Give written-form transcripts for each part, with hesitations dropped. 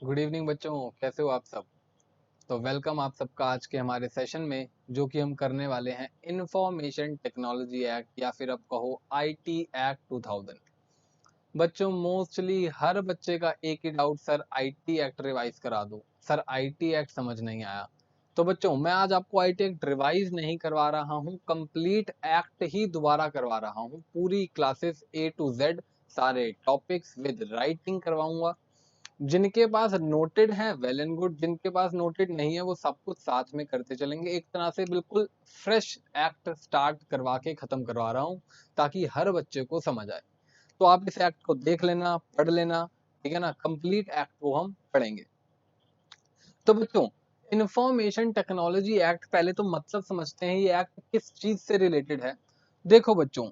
Good evening बच्चों, कैसे हो आप सब। तो वेलकम आप सबका आज के हमारे सेशन में, जो कि हम करने वाले हैं इंफॉर्मेशन टेक्नोलॉजी एक्ट या फिर आप कहो आईटी एक्ट 2000। बच्चों मोस्टली हर बच्चे का एक ही doubt, sir IT act revise करा दो, सर आईटी एक्ट समझ नहीं आया। तो बच्चों मैं आज आपको आईटी एक्ट रिवाइज नहीं करवा रहा हूँ, कंप्लीट एक्ट ही दोबारा करवा रहा हूँ। पूरी क्लासेस ए टू जेड सारे टॉपिक्स विद राइटिंग करवाऊंगा। जिनके पास नोटेड है वेल एंड गुड, जिनके पास नोटेड नहीं है वो सब कुछ साथ में करते चलेंगे। एक तरह से बिल्कुल फ्रेश एक्ट स्टार्ट करवा के खत्म करवा रहा हूँ, ताकि हर बच्चे को समझ आए। तो आप इस एक्ट को देख लेना, पढ़ लेना, ठीक है ना। कंप्लीट एक्ट को हम पढ़ेंगे। तो बच्चों इंफॉर्मेशन टेक्नोलॉजी एक्ट, पहले तो मतलब समझते हैं ये एक्ट किस चीज से रिलेटेड है। देखो बच्चों,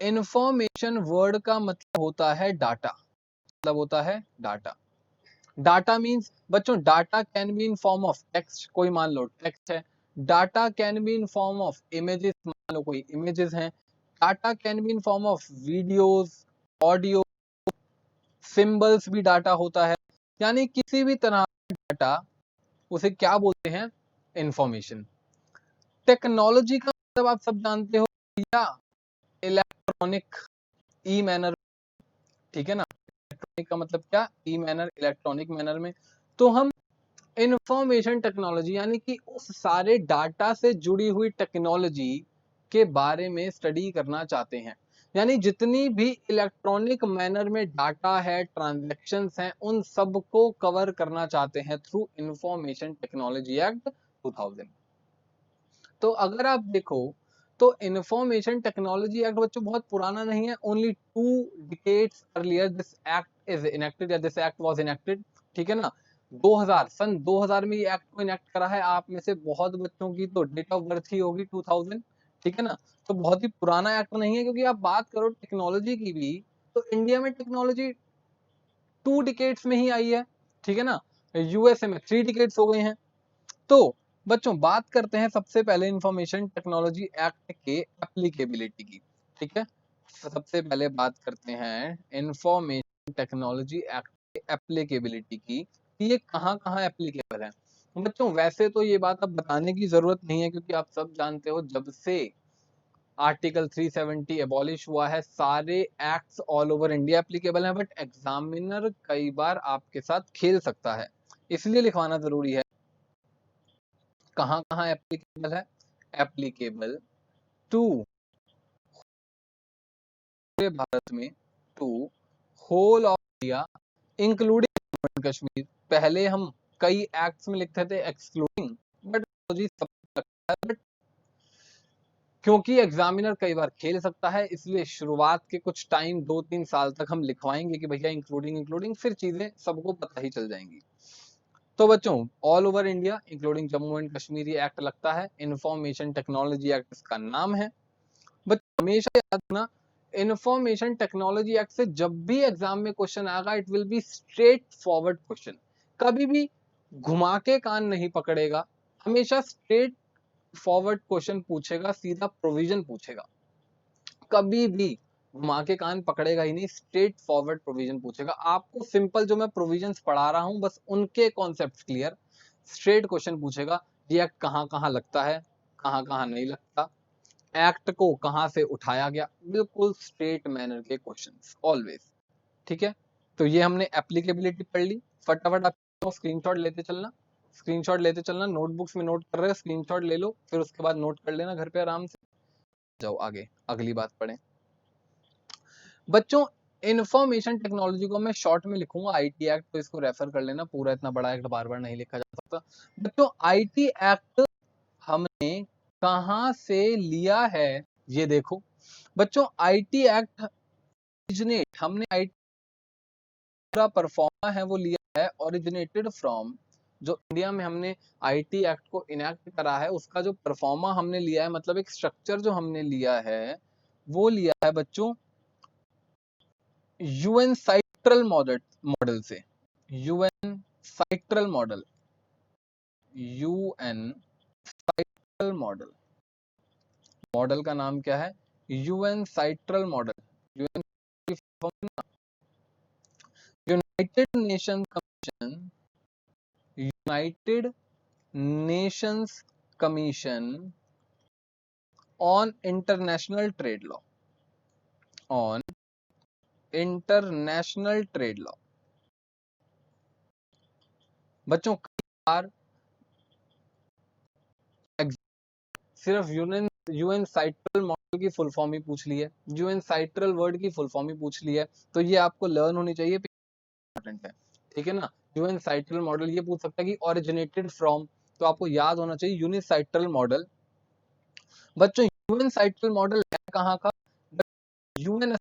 इंफॉर्मेशन वर्ड का मतलब होता है डाटा, मतलब होता है डाटा। डाटा मीन्स बच्चों, data can be in form of text, कोई मान लो टेक्स्ट है। Data can be in form of images, मान लो कोई इमेजेस हैं। Data can be in form of videos, audio, symbols भी डाटा होता है। यानी किसी भी तरह का डाटा, उसे क्या बोलते हैं, इंफॉर्मेशन। टेक्नोलॉजी का मतलब आप सब जानते हो या इलेक्ट्रॉनिक, ई मैनर, ठीक है ना। इलेक्ट्रॉनिक का मतलब क्या, ई मैनर, इलेक्ट्रॉनिक मैनर में। तो हम इंफॉर्मेशन टेक्नोलॉजी यानी कि उस सारे डाटा से जुड़ी हुई टेक्नोलॉजी के बारे में स्टडी करना चाहते हैं। यानी जितनी भी इलेक्ट्रॉनिक मैनर में डाटा है, ट्रांजैक्शंस हैं, उन सब को कवर करना चाहते हैं थ्रू इंफॉर्मेशन टेक्नोलॉजी एक्ट 2000। तो अगर आप देखो तो इंफॉर्मेशन टेक्नोलॉजी एक्ट बच्चों बहुत पुराना नहीं है, only 2 decades earlier this act is enacted या दिस एक्ट वाज इनेक्टेड, ठीक है ना। 2000 में ये एक्ट को इनेक्ट करा है। आप में से बहुत बच्चों की तो डेट ऑफ बर्थ ही होगी 2000, ठीक है ना। तो बहुत ही पुराना एक्ट नहीं है, क्योंकि आप बात करो टेक्नोलॉजी की भी, तो इंडिया में टेक्नोलॉजी 2 डिकेड्स में ही आई है, ठीक है ना। यूएसए में 3 डिकेड्स हो गए हैं। तो बच्चों बात करते हैं सबसे पहले इंफॉर्मेशन टेक्नोलॉजी एक्ट के एप्लीकेबिलिटी की, ठीक है। सबसे पहले बात करते हैं इंफॉर्मेशन टेक्नोलॉजी एक्ट के एप्लीकेबिलिटी की, कि ये कहाँ कहाँ एप्लीकेबल है। बच्चों वैसे तो ये बात अब बताने की जरूरत नहीं है, क्योंकि आप सब जानते हो जब से आर्टिकल 370 एबॉलिश हुआ है, सारे acts all over India applicable हैं। बट एग्जामिनर कई बार आपके साथ खेल सकता है, इसलिए लिखवाना जरूरी है। कहाँ कहाँ एप्लीकेबल है, एप्लीकेबल टू पूरे भारत में, to whole of India including Jammu and Kashmir. पहले हम कई एक्ट्स में लिखते थे एक्सक्लूडिंग, बट सब लगता है, बट क्योंकि एग्जामिनर कई बार खेल सकता है, इसलिए शुरुआत के कुछ टाइम 2-3 साल तक हम लिखवाएंगे कि भैया इंक्लूडिंग इंक्लूडिंग, फिर चीजें सबको पता ही चल जाएंगी। तो बच्चों all over India including Jammu and Kashmir ये एक्ट लगता है, इंफॉर्मेशन टेक्नोलॉजी एक्ट इसका नाम है। बट हमेशा याद रखना, इंफॉर्मेशन टेक्नोलॉजी एक्ट से जब भी एग्जाम में क्वेश्चन आएगा, it will be straight forward question. कभी भी घुमा के कान नहीं पकड़ेगा, हमेशा स्ट्रेट फॉरवर्ड क्वेश्चन पूछेगा, सीधा प्रोविजन पूछेगा। कभी भी घुमा के कान पकड़ेगा ही नहीं, स्ट्रेट फॉरवर्ड प्रोविजन पूछेगा। आपको सिंपल जो मैं प्रोविजंस पढ़ा रहा हूं बस उनके कॉन्सेप्ट क्लियर, स्ट्रेट क्वेश्चन पूछेगा। ये एक्ट कहाँ कहाँ लगता है, कहाँ कहाँ नहीं लगता, एक्ट को कहां से उठाया गया, बिल्कुल स्ट्रेट मैनर के क्वेश्चंस ऑलवेज, ठीक है। तो ये हमने एप्लीकेबिलिटी पढ़ ली। फटाफट आप स्क्रीनशॉट लेते चलना, स्क्रीनशॉट लेते चलना, नोटबुक्स में नोट कर रहे हो स्क्रीनशॉट ले लो, फिर उसके बाद नोट कर लेना घर पे आराम से। जाओ आगे अगली बात पढ़ें। बच्चों इंफॉर्मेशन टेक्नोलॉजी को मैं शॉर्ट में लिखूंगा आईटी एक्ट, तो इसको रेफर कर लेना, पूरा इतना बड़ा एक्ट बार बार नहीं लिखा जा सकता। बच्चों आईटी एक्ट हमने कहां से लिया है, ये देखो। बच्चों आईटी एक्ट ओरिजिनेट, हमने आईटी पूरा परफॉर्मा है वो लिया है ओरिजिनेटेड फ्रॉम, जो इंडिया में हमने आईटी एक्ट को इनेक्ट करा है उसका जो परफॉर्मा हमने लिया है, मतलब एक स्ट्रक्चर जो हमने लिया है, वो लिया है बच्चों यूएन साइट्रल मॉडल से। UNCITRAL model, UNCITRAL model, model का नाम क्या है, UNCITRAL model. UN United Nation Commission United Nations Commission on International Trade Law, on International Trade Law. बच्चों कई बार सिर्फ यूएन साइट्रल मॉडल की फुल फॉर्म ही पूछ ली है, यूएन साइट्रल वर्ड की फुल फॉर्म ही पूछ ली है, तो ये आपको लर्न होनी चाहिए, इंपॉर्टेंट है, ठीक है ना। यूएन साइट्रल मॉडल ये पूछ सकता है कि ओरिजिनेटेड फ्रॉम, तो आपको याद होना चाहिए यूनिसाइट्रल मॉडल। बच्चों यूएन साइट्रल मॉडल है कहाँ का, यूएन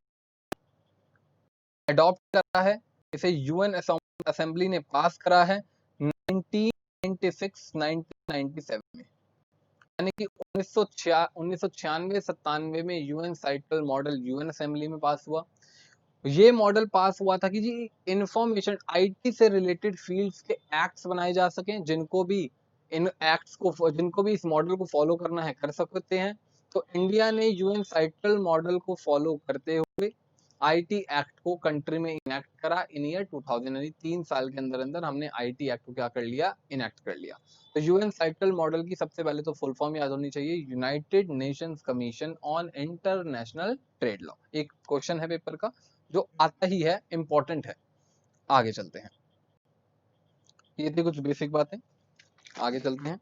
अडॉप्ट करा है, इसे यूएन असेंबली ने पास करा है 1996-1997 में, यानी कि 1996-97 में UN citral model UN assembly में पास हुआ। ये मॉडल पास हुआ था कि जी इंफॉर्मेशन आईटी से रिलेटेड फील्ड्स के एक्ट्स बनाए जा सकें, जिनको भी इन एक्ट्स को, जिनको भी इस मॉडल को फॉलो करना है कर सकते हैं। तो इंडिया ने यूएन साइट्रल मॉडल को फॉलो करते हुए आईटी एक्ट को कंट्री में इनैक्ट करा इन ईयर 2000, यानी 3 साल के अंदर अंदर हमने आईटी एक्ट को क्या कर लिया, इनैक्ट कर लिया। तो यूएन साइट्रल मॉडल की सबसे पहले तो फुल फॉर्म याद होनी चाहिए, United Nations Commission on International Trade law. एक क्वेश्चन है पेपर का जो आता ही है, इंपॉर्टेंट है। आगे चलते हैं, ये थी कुछ बेसिक बातें, आगे चलते हैं।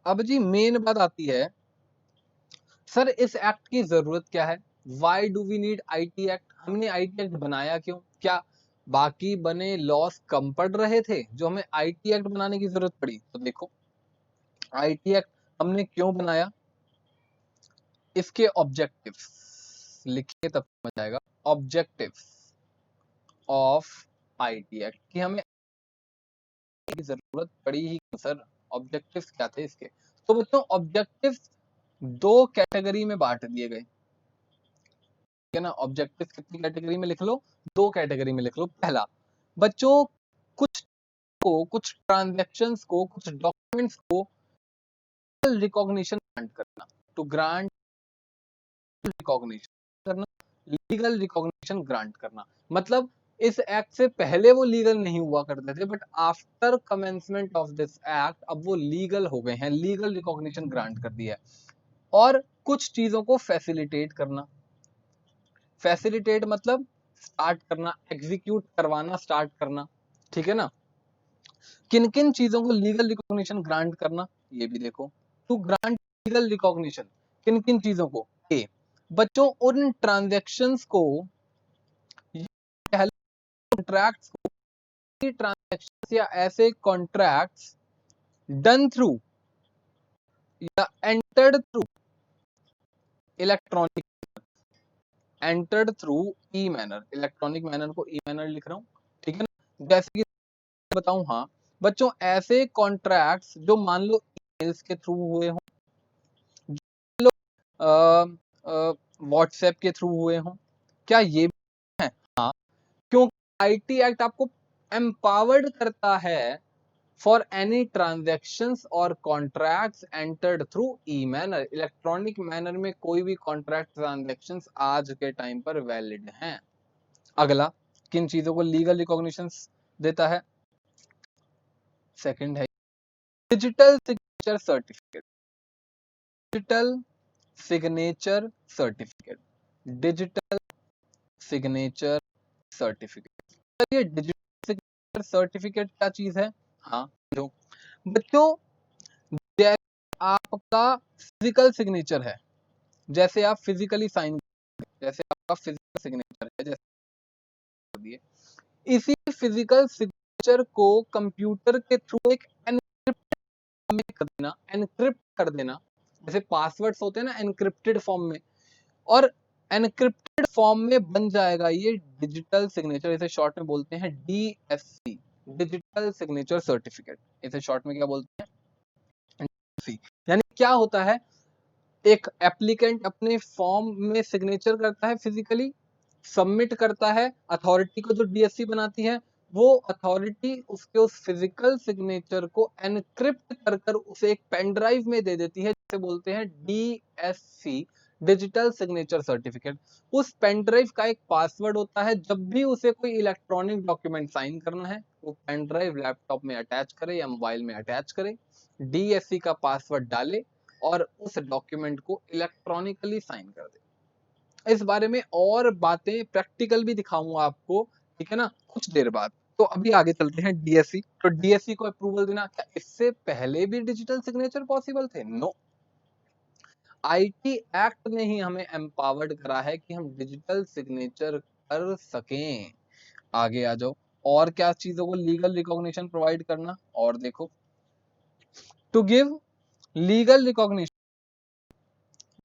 अब जी मेन बात आती है, सर इस एक्ट की जरूरत क्या है, why do we need IT act, हमने आईटी एक्ट बनाया क्यों, क्या बाकी बने लॉस कम पड़ रहे थे जो हमें आईटी एक्ट बनाने की जरूरत पड़ी। तो देखो आईटी एक्ट हमने क्यों बनाया, इसके ऑब्जेक्टिव्स लिखिए तब समझ आएगा, ऑब्जेक्टिव्स ऑफ आईटी एक्ट की हमें की जरूरत पड़ी ही क्यों सर, ऑब्जेक्टिव्स क्या थे इसके। तो बच्चों ऑब्जेक्टिव्स दो कैटेगरी में बांट दिए गए, ठीक है ना। ऑब्जेक्टिव कितनी कैटेगरी में लिख लो, दो कैटेगरी में लिख लो। पहला बच्चों कुछ ट्रांजैक्शंस को, कुछ डॉक्यूमेंट्स को रिकॉग्निशन ग्रांट करना, टू ग्रांट रिकॉग्निशन करना, लीगल रिकॉग्निशन ग्रांट करना। मतलब इस एक्ट से पहले वो लीगल नहीं हुआ करते थे, but after commencement of this act अब वो लीगल हो गए हैं, लीगल रिकॉग्निशन ग्रांट कर दिया है। और कुछ चीजों को फैसिलिटेट करना, फैसिलिटेट मतलब स्टार्ट करना, एग्जीक्यूट करवाना, स्टार्ट करना, ठीक है ना। किन किन चीजों को लीगल रिकॉग्निशन ग्रांट करना, ये भी देखो, टू ग्रांट लीगल रिकॉग्निशन, किन किन चीजों को, ए बच्चों उन ट्रांजैक्शंस को, कॉन्ट्रैक्ट्स को, ट्रांजैक्शंस या ऐसे कॉन्ट्रैक्ट्स डन थ्रू या entered through electronic, entered through E manner, electronic manner को ई मैनर लिख रहा हूं, ठीक है ना। जैसे कि बताऊं, हाँ बच्चों ऐसे कॉन्ट्रैक्ट्स जो मान लो ईमेल्स के थ्रू हुए हों, व्हाट्सएप के थ्रू हुए हों, क्या ये भी है, हाँ, क्योंकि आईटी एक्ट आपको एम्पावर्ड करता है फॉर एनी ट्रांजैक्शंस और contracts entered through E manner, electronic manner में कोई भी कॉन्ट्रैक्ट ट्रांजैक्शंस आज के टाइम पर वैलिड हैं। अगला किन चीजों को लीगल रिकॉग्निशन देता है, सेकंड है digital signature certificate, digital signature certificate, digital signature certificate. ये डिजिटल सिग्नेचर सर्टिफिकेट क्या चीज है, हाँ जो बच्चों जैसे आपका फिजिकल सिग्नेचर है, जैसे आप फिजिकली साइन, जैसे आपका फिजिकल सिग्नेचर है, जैसे दिए, इसी फिजिकल सिग्नेचर को कंप्यूटर के थ्रू एक एनक्रिप्ट कर देना, जैसे पासवर्ड्स होते हैं ना एनक्रिप्टेड फॉर्म में, और एनक्रिप्टेड फॉर्म में बन जाएगा ये डिजिटल सिग्नेचर, इसे शॉर्ट में बोलते हैं डीएससी, डिजिटल सिग्नेचर सर्टिफिकेट, इसे शॉर्ट में क्या बोलते हैं, DSC। यानी क्या होता है, एक एप्लीकेंट अपने फॉर्म में सिग्नेचर करता है, फिजिकली सबमिट करता है, अथॉरिटी को जो डीएससी बनाती है, वो अथॉरिटी उसके उस फिजिकल सिग्नेचर को एनक्रिप्ट कर कर उसे एक पेन ड्राइव में दे देती है, जिसे बोलते हैं डीएससी, डिजिटल सिग्नेचर सर्टिफिकेट, उस पेन ड्राइव का एक पासवर्ड होता है। जब भी उसे कोई इलेक्ट्रॉनिक डॉक्यूमेंट साइन करना है, वो पेन ड्राइव लैपटॉप में अटैच करे या मोबाइल में अटैच करे, डीएससी का पासवर्ड डाले और उस डॉक्यूमेंट को इलेक्ट्रॉनिकली साइन कर दे। इस बारे में और बातें प्रैक्टिकल भी दिखाऊंगा आपको, ठीक है ना, कुछ देर बाद। तो अभी आगे चलते हैं डीएससी। तो डीएससी को अप्रूवल देना, क्या इससे पहले भी डिजिटल सिग्नेचर पॉसिबल थे? नो। आईटी एक्ट ने ही हमें एम्पावर्ड करा है कि हम डिजिटल सिग्नेचर कर सकें। आगे आ जाओ, और क्या चीजों को लीगल रिकॉग्निशन प्रोवाइड करना, और देखो, टू गिव लीगल रिकॉग्निशन,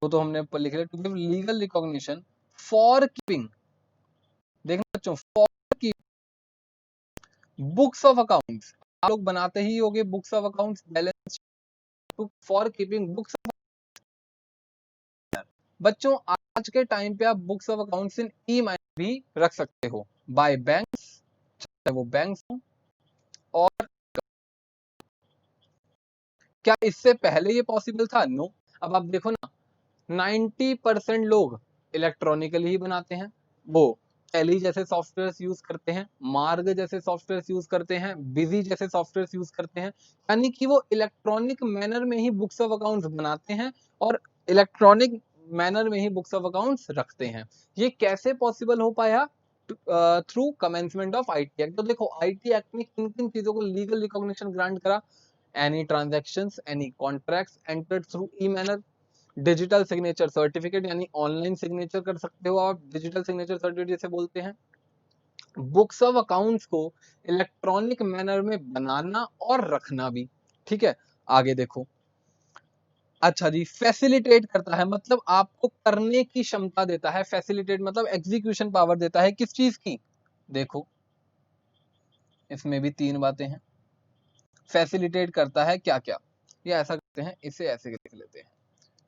वो तो हमने ऊपर लिख लिया, to give legal recognition for keeping, देखना बच्चों, for keeping books of accounts, आप लोग बनाते ही होगे books of accounts, balance, for keeping books. बच्चों आज के टाइम पे आप books of accounts in e भी रख सकते हो बाय बैंक्स, चाहे वो बैंक्स हो। और क्या इससे पहले ये पॉसिबल था? नो। अब आप देखो ना, 90% लोग इलेक्ट्रॉनिकली ही बनाते हैं। वो टैली जैसे सॉफ्टवेयर यूज करते हैं, मार्ग जैसे सॉफ्टवेयर यूज करते हैं, बिजी जैसे सॉफ्टवेयर यूज करते हैं, यानी कि वो इलेक्ट्रॉनिक मैनर में ही बुक्स ऑफ अकाउंट्स बनाते हैं और इलेक्ट्रॉनिक मैनर में ही बुक्स ऑफ अकाउंट्स रखते हैं। ये कैसे पॉसिबल हो पाया? Through commencement of IT act. तो देखो आईटी एक्ट में किन किन चीजों को लीगल रिकॉग्निशन ग्रांट करा? Any transactions, any contracts entered through E manner, digital signature certificate, यानी ऑनलाइन सिग्नेचर कर सकते हो आप, डिजिटल सिग्नेचर सर्टिफिकेट जिसे बोलते हैं, बुक्स ऑफ अकाउंट्स को इलेक्ट्रॉनिक मैनर में बनाना और रखना भी। ठीक है, आगे देखो। अच्छा जी, फैसिलिटेट करता है, मतलब आपको करने की क्षमता देता है। फैसिलिटेट मतलब एग्जीक्यूशन पावर देता है, किस चीज की? देखो इसमें भी तीन बातें हैं। फैसिलिटेट करता है क्या क्या, या ऐसा करते हैं, इसे ऐसे लिख लेते हैं,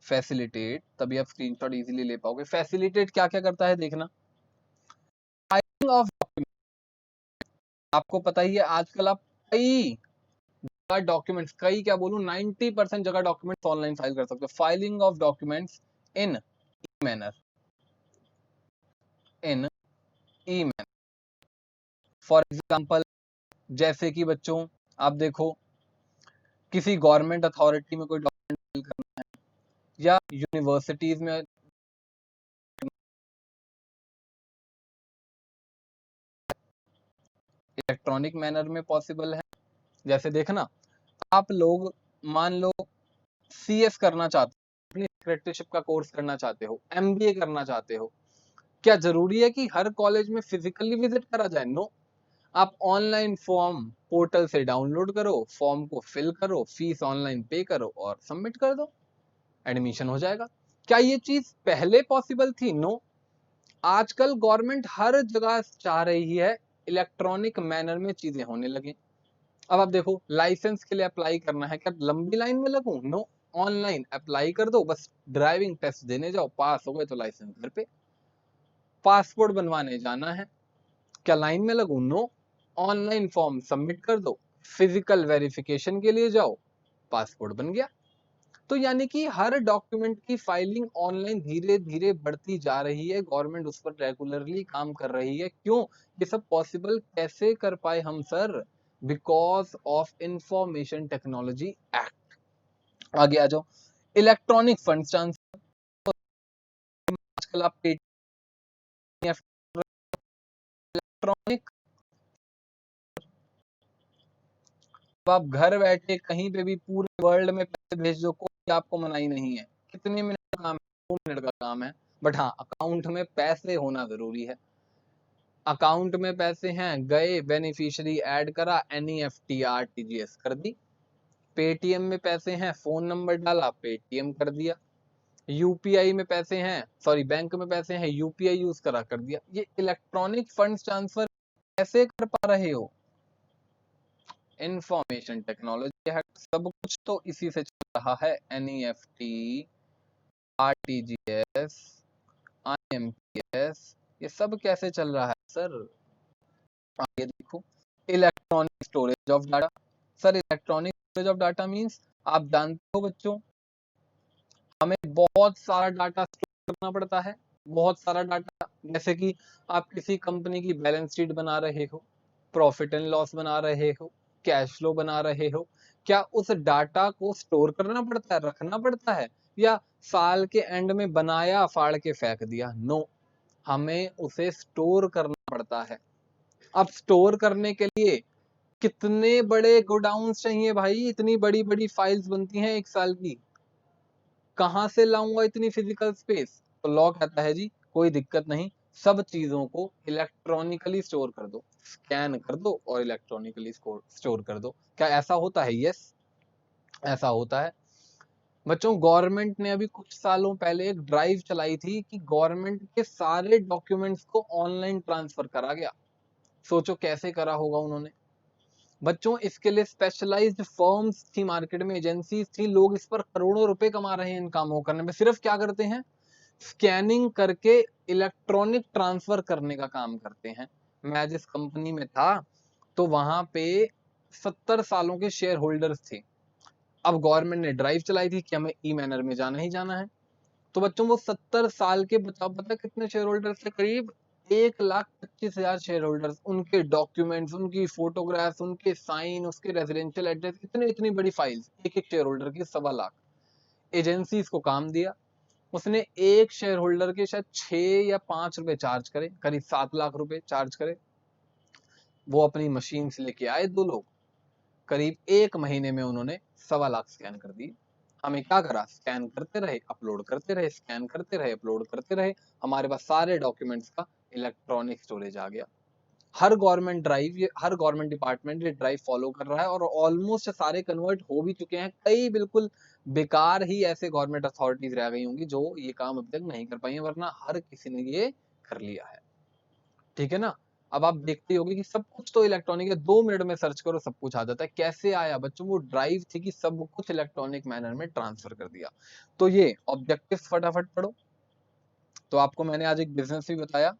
फैसिलिटेट, तभी आप स्क्रीनशॉट इजीली ले पाओगे। फैसिलिटेट क्या क्या करता है देखना, फाइलिंग ऑफ डॉक्यूमेंट, आपको पता ही है आजकल आप कई डॉक्यूमेंट्स, कई क्या बोलूं, 90% जगह डॉक्यूमेंट्स ऑनलाइन फाइल कर सकते हो। Filing of documents in E manner, in E manner. For example, जैसे कि बच्चों आप देखो, किसी गवर्नमेंट अथॉरिटी में कोई डॉक्यूमेंट फाइल करना है, या यूनिवर्सिटीज में इलेक्ट्रॉनिक मैनर में पॉसिबल है। जैसे देखना, आप लोग मान लो सीएस करना चाहते हो, अपनी सेक्रेटरीशिप का कोर्स करना चाहते हो, एमबीए करना चाहते हो, क्या जरूरी है कि हर कॉलेज में फिजिकली विजिट करा जाए? नो। आप ऑनलाइन फॉर्म पोर्टल से डाउनलोड करो, फॉर्म को फिल करो, फीस ऑनलाइन पे करो और सबमिट कर दो, एडमिशन हो जाएगा। क्या ये चीज पहले पॉसिबल थी? नो। आजकल गवर्नमेंट हर जगह चाह रही है इलेक्ट्रॉनिक मैनर में चीजें होने लगे। अब आप देखो, लाइसेंस के लिए अप्लाई करना है, क्या लंबी लाइन में लगूं? नो। ऑनलाइन अप्लाई कर दो, बस ड्राइविंग टेस्ट देने जाओ, पास हो गए तो लाइसेंस घर पे। पासपोर्ट बनवाने जाना है, क्या लाइन में लगूं? नो। ऑनलाइन फॉर्म सबमिट कर दो, फिजिकल वेरिफिकेशन के लिए जाओ, पासपोर्ट बन गया। तो यानी कि हर डॉक्यूमेंट की फाइलिंग ऑनलाइन धीरे धीरे बढ़ती जा रही है, गवर्नमेंट उस पर रेगुलरली काम कर रही है। क्यों? ये सब पॉसिबल कैसे कर पाए हम sir? Because of information technology act. आगे आ जाओ, इलेक्ट्रॉनिक फंड ट्रांसफर, आजकल आप पेटीएम, इलेक्ट्रॉनिक, आप घर बैठे कहीं पे भी पूरे वर्ल्ड में पैसे भेज दो, कोई आपको मनाही नहीं है। कितने मिनट का काम है? 2 मिनट का काम है। बट हाँ, अकाउंट में पैसे होना जरूरी है। अकाउंट में पैसे हैं, गए, बेनिफिशियरी ऐड करा, एनईएफटी आरटीजीएस कर दी। पेटीएम में पैसे हैं, फोन नंबर डाला, पेटीएम कर दिया। यूपीआई में पैसे हैं, सॉरी बैंक में पैसे हैं, यूपीआई यूज करा, कर दिया। ये इलेक्ट्रॉनिक फंड्स ट्रांसफर कैसे कर पा रहे हो? इंफॉर्मेशन टेक्नोलॉजी है, सब कुछ तो इसी से चल रहा है। एनईएफटी, आरटीजीएस, आईएमपीएस, ये सब कैसे चल रहा है सर? आगे देखो, electronic storage of data. Sir electronic storage of data means, आप जानते हो बच्चों, हमें बहुत सारा डाटा करना पड़ता है बहुत सारा डाटा, जैसे कि आप किसी कंपनी की बैलेंस शीट बना रहे हो, प्रॉफिट एंड लॉस बना रहे हो, कैश फ्लो बना रहे हो, क्या उस डाटा को स्टोर करना पड़ता है, रखना पड़ता है, या साल के एंड में बनाया फाड़ के फेंक दिया? नो, हमें उसे स्टोर करना पड़ता है। अब स्टोर करने के लिए कितने बड़े गोडाउन चाहिए भाई? इतनी बड़ी बड़ी फाइल्स बनती हैं एक साल की, कहां से लाऊंगा इतनी फिजिकल स्पेस? तो लॉ कहता है जी कोई दिक्कत नहीं, सब चीजों को इलेक्ट्रॉनिकली स्टोर कर दो, स्कैन कर दो और इलेक्ट्रॉनिकली स्टोर कर दो। क्या ऐसा होता है? यस, ऐसा होता है। बच्चों, गवर्नमेंट ने अभी कुछ सालों पहले एक ड्राइव चलाई थी कि गवर्नमेंट के सारे डॉक्यूमेंट्स को ऑनलाइन ट्रांसफर करा गया। सोचो कैसे करा होगा उन्होंने। बच्चों, इसके लिए स्पेशलाइज्ड फर्म्स थी, मार्केट में एजेंसीज थी, लोग इस पर करोड़ों रुपए कमा रहे हैं इन कामों करने में। सिर्फ क्या करते हैं? स्कैनिंग करके इलेक्ट्रॉनिक ट्रांसफर करने का काम करते हैं। मैं जिस कंपनी में था तो वहां पे 70 सालों के शेयर होल्डर्स थे। अब गवर्नमेंट ने ड्राइव चलाई थी कि हमें ई मैनर में जाना ही जाना है। तो बच्चों, वो 70 साल के, बताओ पता कितने शेयर होल्डर्स थे? करीब 1,25,000 शेयर होल्डर्स। उनके डॉक्यूमेंट्स, उनकी फोटोग्राफ्स, उनके साइन, उसके रेजिडेंशियल एड्रेस, इतनी इतनी बड़ी फाइल्स, एक एक शेयर होल्डर की 1.25 लाख। एजेंसीज को काम दिया, उसने एक शेयर होल्डर के शायद 6 या 5 रुपए चार्ज करे, करीब 7 लाख रुपए चार्ज करे। वो अपनी मशीन से लेके आए 2 लोग, करीब 1 महीने में उन्होंने 1.25 लाख स्कैन कर दिए। हमें क्या करा? स्कैन करते रहे, अपलोड करते रहे, स्कैन करते रहे, अपलोड करते रहे, हमारे पास सारे डॉक्यूमेंट्स का इलेक्ट्रॉनिक स्टोरेज आ गया। हर गवर्नमेंट डिपार्टमेंट ये ड्राइव फॉलो कर रहा है और ऑलमोस्ट सारे कन्वर्ट हो भी चुके हैं। कई बिल्कुल बेकार ही ऐसे गवर्नमेंट अथॉरिटीज रह गई होंगी जो ये काम अभी तक नहीं कर पाई हैं, वरना हर किसी ने ये कर लिया है। ठीक है ना? अब आप देखते होगे कि सब कुछ तो इलेक्ट्रॉनिक है, 2 मिनट में सर्च करो सब कुछ आ जाता है। कैसे आया बच्चों? वो ड्राइव थी कि सब कुछ इलेक्ट्रॉनिक मैनर में ट्रांसफर कर दिया। तो ये ऑब्जेक्टिव्स फटाफट पढ़ो। तो आपको मैंने आज एक बिजनेस भी बताया,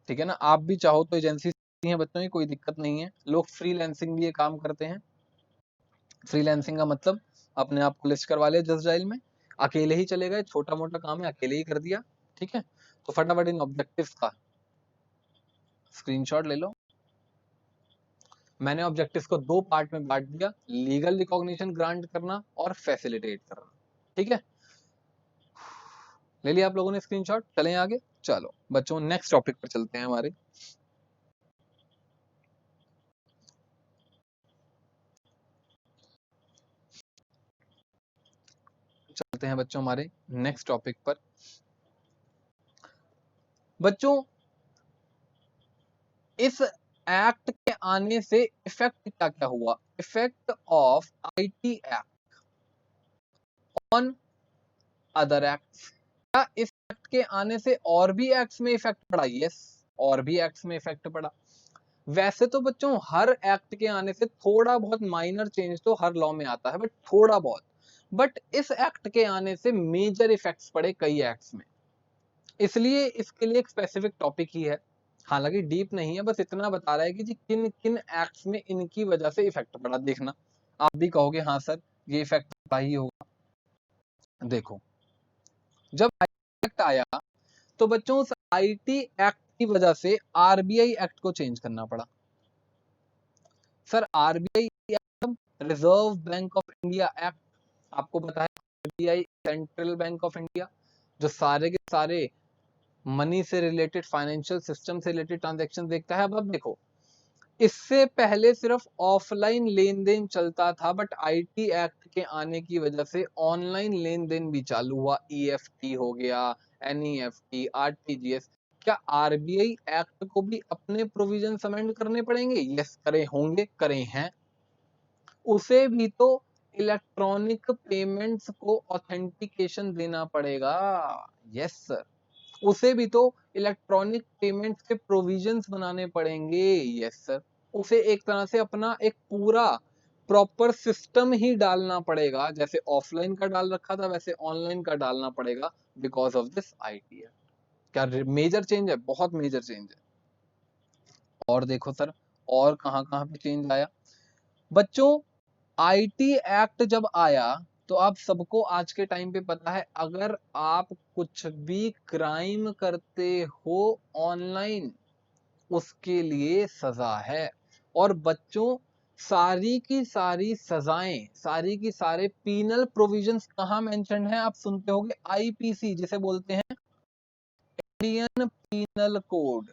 ठीक है ना? आप भी चाहो तो एजेंसी हैं बच्चों की, कोई दिक्कत नहीं है। लोग फ्रीलांसिंग भी ये काम करते हैं। फ्रीलांसिंग का मतलब अपने आप को लिस्ट करवा ले जस्ट डायल में, अकेले ही चले गए, छोटा मोटा काम है, अकेले ही कर दिया। ठीक है, तो फटाफट इन ऑब्जेक्टिव्स का स्क्रीनशॉट ले लो। मैंने ऑब्जेक्टिव्स को 2 पार्ट में बांट दिया, लीगल रिकॉग्निशन ग्रांट करना और फैसिलिटेट करना। ठीक है, ले लिया आप लोगों ने स्क्रीनशॉट? चलें आगे। चलो बच्चों, नेक्स्ट टॉपिक पर चलते हैं हमारे। चलते हैं बच्चों हमारे नेक्स्ट टॉपिक पर। बच्चों, इस एक्ट के आने से इफेक्ट क्या क्या हुआ? Effect of IT act on other acts. क्या इस एक्ट के आने से और भी एक्ट्स में इफेक्ट पड़ा? यस, और भी एक्ट्स में इफेक्ट पड़ा। वैसे तो बच्चों हर एक्ट के आने से थोड़ा बहुत माइनर चेंज तो हर लॉ में आता है, बट थोड़ा बहुत। बट इस एक्ट के आने से मेजर इफेक्ट्स पड़े कई एक्ट्स में, इसलिए इसके लिए एक स्पेसिफिक टॉपिक ही है। हालांकि डीप नहीं है, बस इतना बता रहा है कि जी किन किन एक्ट्स में इनकी वजह से इफेक्ट पड़ा। देखना, आप भी कहोगे हाँ सर ये इफेक्ट पड़ा ही होगा। देखो, जब एक्ट आया तो बच्चों उस आईटी एक्ट की वजह से आरबीआई एक्ट को चेंज करना पड़ा। Sir RBI act, reserve bank of India act, आपको पता है RBI central bank of India, जो सारे के सारे मनी से रिलेटेड, फाइनेंशियल सिस्टम से रिलेटेड ट्रांजैक्शन देखता है। अब देखो, इससे पहले सिर्फ ऑफलाइन लेन देन चलता था, बट आईटी एक्ट के आने की वजह से ऑनलाइन लेन देन भी चालू हुआ। ईएफटी हो गया, एनईएफटी, आरटीजीएस। क्या आरबीआई एक्ट को भी अपने प्रोविजन अमेंड करने पड़ेंगे? यस, करे होंगे, करे हैं। उसे भी तो इलेक्ट्रॉनिक पेमेंट्स को ऑथेंटिकेशन देना पड़ेगा। यस सर, उसे भी तो इलेक्ट्रॉनिक पेमेंट्स के प्रोविजंस बनाने पड़ेंगे। यस सर, उसे एक तरह से अपना एक पूरा प्रॉपर सिस्टम ही डालना पड़ेगा। जैसे ऑफलाइन का डाल रखा था वैसे ऑनलाइन का डालना पड़ेगा, बिकॉज ऑफ दिस आईटी। क्या मेजर चेंज है? बहुत मेजर चेंज है। और देखो सर, और कहां कहां पे चेंज आया? बच्चों, आईटी एक्ट जब आया तो आप सबको आज के टाइम पे पता है, अगर आप कुछ भी क्राइम करते हो ऑनलाइन, उसके लिए सजा है। और बच्चों, सारी की सारी सजाएं, सारी की सारे पीनल प्रोविजंस कहाँ मेंशन है? आप सुनते होंगे आईपीसी, जिसे बोलते हैं इंडियन पीनल कोड।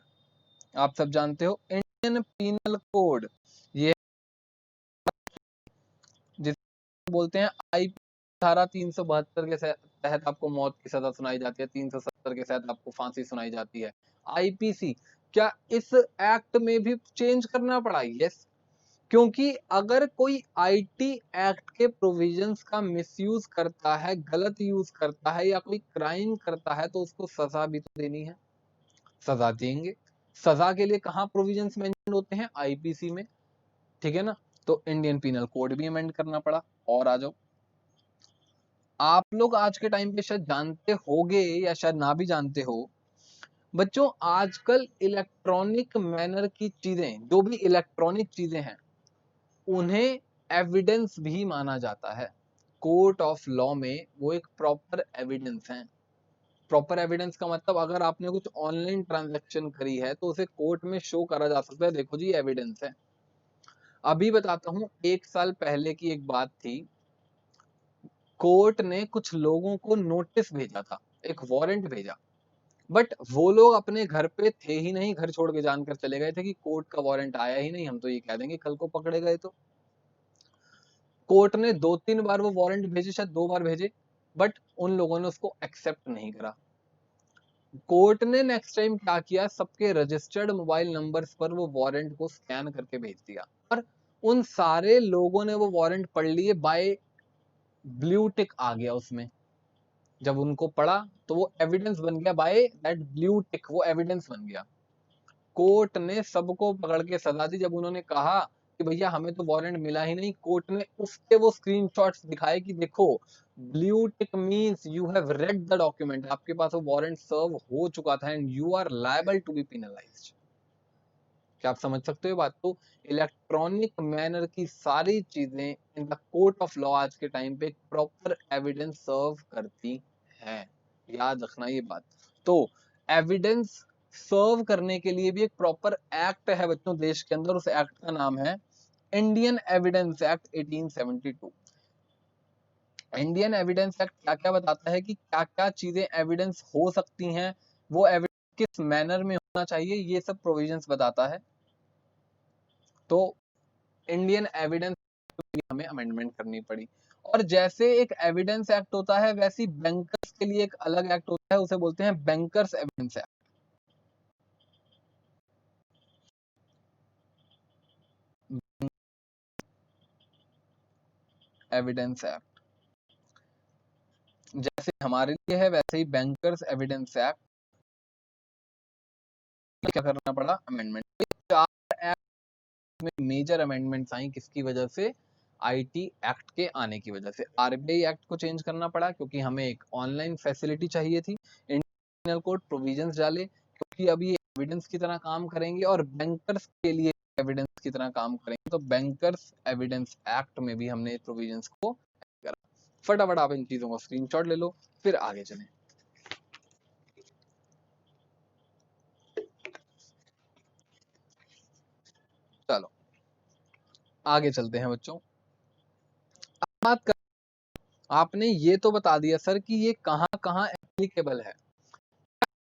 आप सब जानते हो इंडियन पीनल कोड, ये जिसे बोलते हैं आई धारा 372 के तहत आपको मौत की सजा सुनाई जाती है, 370 के तहत आपको फांसी सुनाई जाती है। आईपीसी, क्या इस एक्ट में भी चेंज करना पड़ा? यस, क्योंकि अगर कोई आईटी एक्ट के प्रोविजंस का मिसयूज करता है, गलत यूज करता है या कोई क्राइम करता है, तो उसको सजा भी तो देनी है, सजा देंगे। सजा के लिए कहां प्रोविजंस मेंशन होते हैं? आईपीसी में, ठीक है ना। तो इंडियन पीनल कोड भी अमेंड करना पड़ा। और आ जाओ, आप लोग आज के टाइम पे शायद जानते होगे या शायद ना भी जानते हो, बच्चों आजकल इलेक्ट्रॉनिक मैनर की चीजें, जो भी इलेक्ट्रॉनिक चीजें हैं, उन्हें एविडेंस भी माना जाता है। कोर्ट ऑफ लॉ में वो एक प्रॉपर एविडेंस है। प्रॉपर एविडेंस का मतलब, अगर आपने कुछ ऑनलाइन ट्रांजैक्शन करी है तो उसे कोर्ट में शो करा जा सकता है, देखो जी एविडेंस है। अभी बताता हूं, 1 साल पहले की एक बात थी। कोर्ट ने कुछ लोगों को नोटिस भेजा था, एक वारंट भेजा, बट वो लोग अपने घर पे थे ही नहीं, घर छोड़ के जानकर चले गए थे कि कोर्ट का वारंट आया ही नहीं, हम तो ये कह देंगे कल को पकड़े गए। तो कोर्ट ने 2-3 बार वो वारंट भेजे, शायद 2 बार भेजे, बट उन लोगों ने उसको एक्सेप्ट नहीं करा। कोर्ट ने नेक्स्ट टाइम क्या किया, सबके रजिस्टर्ड मोबाइल नंबर्स पर वो वारंट को स्कैन करके भेज दिया, और उन सारे लोगों ने वो वारंट पढ़ लिए, बाय ब्लू टिक आ गया उसमें। जब उनको पढ़ा तो वो एविडेंस बन गया, बाय दैट ब्लू टिक वो एविडेंस बन गया। कोर्ट ने सबको पकड़ के सजा दी। जब उन्होंने कहा कि भैया हमें तो वारंट मिला ही नहीं, कोर्ट ने उसके वो स्क्रीनशॉट्स दिखाए कि देखो, blue tick means you have read the document, आपके पास वो वारंट सर्व हो चुका था and you are liable to be penalised. क्या आप समझ सकते हो बात? तो इलेक्ट्रॉनिक मैनर की सारी चीजें in the court of law आज के टाइम पे प्रॉपर एविडेंस सर्व करती है, याद रखना ये बात। तो एविडेंस सर्व करने के लिए भी एक प्रॉपर एक्ट है बच्चों देश के अंदर, उस एक्ट का नाम है Indian evidence act 1872। Indian evidence act क्या क्या बताता है कि क्या क्या चीजें एविडेंस हो सकती हैं, वो एविडेंस किस मैनर में होना चाहिए, ये सब प्रोविजंस बताता है। तो इंडियन एविडेंस हमें अमेंडमेंट करनी पड़ी। और जैसे एक एविडेंस एक्ट होता है, वैसी बैंकर्स के लिए एक अलग एक्ट होता है, उसे बोलते हैं bankers evidence act. Evidence act जैसे हमारे लिए है, वैसे ही बैंकर्स एविडेंस एक्ट क्या करना पड़ा? अमेंडमेंट। 4 एक्ट में मेजर अमेंडमेंट्स आई, किसकी वजह से? आईटी एक्ट के आने की वजह से। आरबीआई एक्ट को चेंज करना पड़ा क्योंकि हमें एक ऑनलाइन फैसिलिटी चाहिए थी। इंडियन कोड प्रोविजंस डाले क्योंकि अब ये एविडेंस की तरह काम करेंगे और बैंकर्स के लिए एविडेंस की तरह काम करेंगे। तो बैंकर्स एविडेंस एक्ट में भी हमने प्रोविजंस को करा। फटाफट आप इन चीजों को स्क्रीनशॉट ले लो, फिर आगे चलें। चलो आगे चलते हैं बच्चों। बात कर, आपने ये तो बता दिया सर कि ये कहाँ कहाँ एप्लीकेबल है।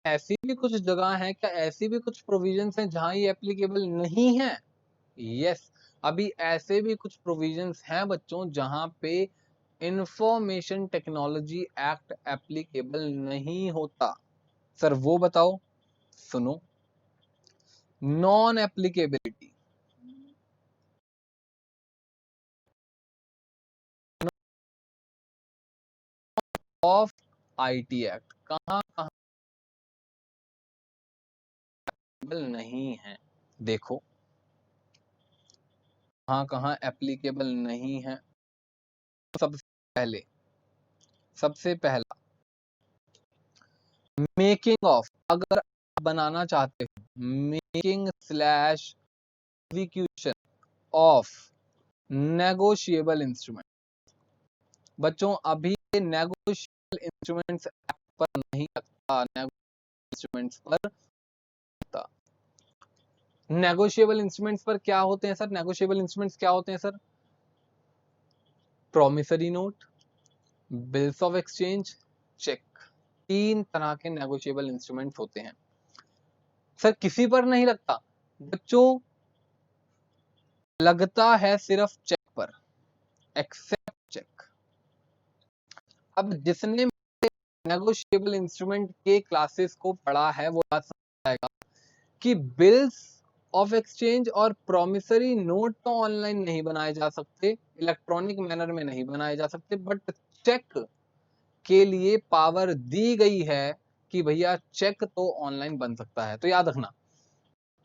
ऐसी भी कुछ जगह है, क्या ऐसी भी कुछ प्रोविजंस हैं जहां ये एप्लीकेबल नहीं है? यस, अभी ऐसे भी कुछ प्रोविजंस हैं बच्चों जहां पे इंफॉर्मेशन टेक्नोलॉजी एक्ट एप्लीकेबल नहीं होता। सर वो बताओ, सुनो। Non applicability of IT act कहां कहां नहीं है? देखो कहां कहां एप्लीकेबल नहीं है। सबसे पहले, सबसे पहला, मेकिंग ऑफ, अगर आप बनाना चाहते हो, making slash execution of negotiable instrument, बच्चों अभी नेगोशिएबल इंस्ट्रूमेंट्स एक्ट पर नहीं लगता, इंस्ट्रूमेंट्स पर लगता। नेगोशिएबल इंस्ट्रूमेंट्स पर क्या होते हैं सर? नेगोशिएबल इंस्ट्रूमेंट्स क्या होते हैं sir? Promissory note, bills of exchange, cheque, तीन तरह के नेगोशिएबल इंस्ट्रूमेंट्स होते हैं। सर किसी पर नहीं लगता बच्चों, लगता है सिर्फ चेक पर, एक्सेप्ट चेक। अब जिसने नेगोशिएबल इंस्ट्रूमेंट के क्लासेस को पढ़ा है वो बात समझ आएगा कि बिल्स ऑफ एक्सचेंज और प्रॉमिसरी नोट तो ऑनलाइन नहीं बनाए जा सकते, इलेक्ट्रॉनिक मैनर में नहीं बनाए जा सकते, बट चेक के लिए पावर दी गई है कि भैया चेक तो ऑनलाइन बन सकता है। तो याद रखना,